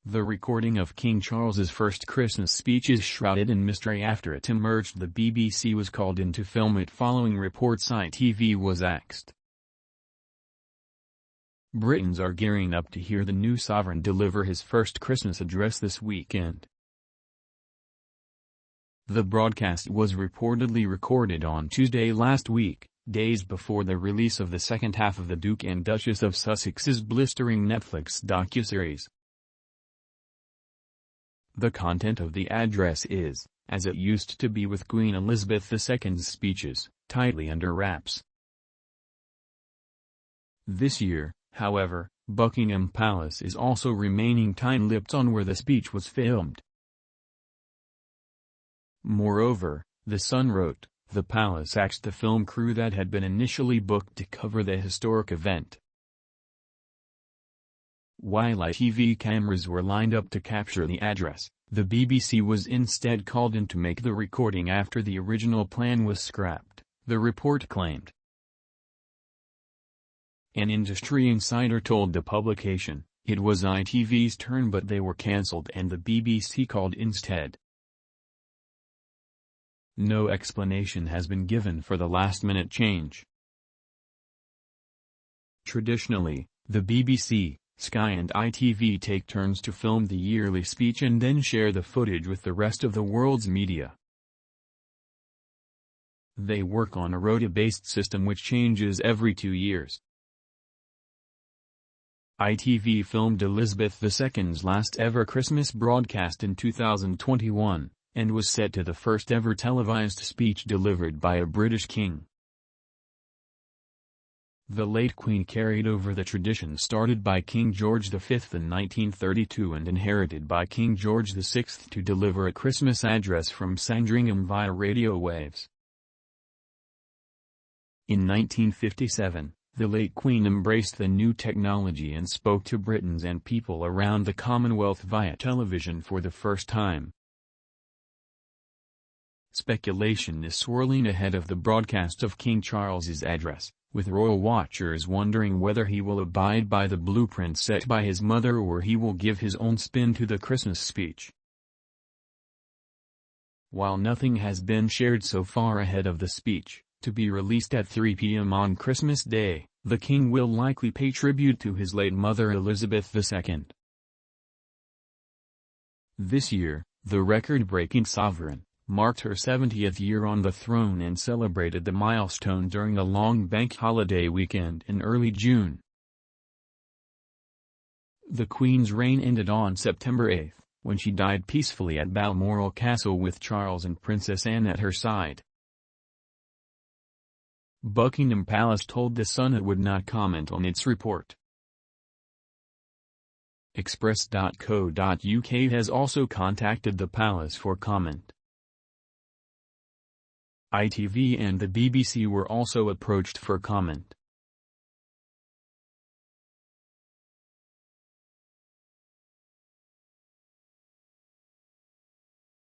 The recording of King Charles's first Christmas speech is shrouded in mystery after it emerged the BBC was called in to film it following reports ITV was axed. Britons are gearing up to hear the new sovereign deliver his first Christmas address this weekend. The broadcast was reportedly recorded on Tuesday last week, days before the release of the second half of the Duke and Duchess of Sussex's blistering Netflix docuseries. The content of the address is, as it used to be with Queen Elizabeth II's speeches, tightly under wraps. This year, however, Buckingham Palace is also remaining tight-lipped on where the speech was filmed. Moreover, The Sun wrote, the palace axed the film crew that had been initially booked to cover the historic event. While ITV cameras were lined up to capture the address, the BBC was instead called in to make the recording after the original plan was scrapped, the report claimed. An industry insider told the publication, it was ITV's turn but they were cancelled and the BBC called instead. No explanation has been given for the last-minute change. Traditionally, the BBC, Sky and ITV take turns to film the yearly speech and then share the footage with the rest of the world's media. They work on a rota-based system which changes every 2 years. ITV filmed Elizabeth II's last ever Christmas broadcast in 2021, and was set to the first ever televised speech delivered by a British king. The late Queen carried over the tradition started by King George V in 1932 and inherited by King George VI to deliver a Christmas address from Sandringham via radio waves. In 1957, the late Queen embraced the new technology and spoke to Britons and people around the Commonwealth via television for the first time. Speculation is swirling ahead of the broadcast of King Charles's address, with royal watchers wondering whether he will abide by the blueprint set by his mother or he will give his own spin to the Christmas speech. While nothing has been shared so far ahead of the speech, to be released at 3 p.m. on Christmas Day, the king will likely pay tribute to his late mother Elizabeth II. This year, the record-breaking sovereign marked her 70th year on the throne and celebrated the milestone during a long bank holiday weekend in early June. The Queen's reign ended on September 8, when she died peacefully at Balmoral Castle with Charles and Princess Anne at her side. Buckingham Palace told The Sun it would not comment on its report. Express.co.uk has also contacted the palace for comment. ITV and the BBC were also approached for comment.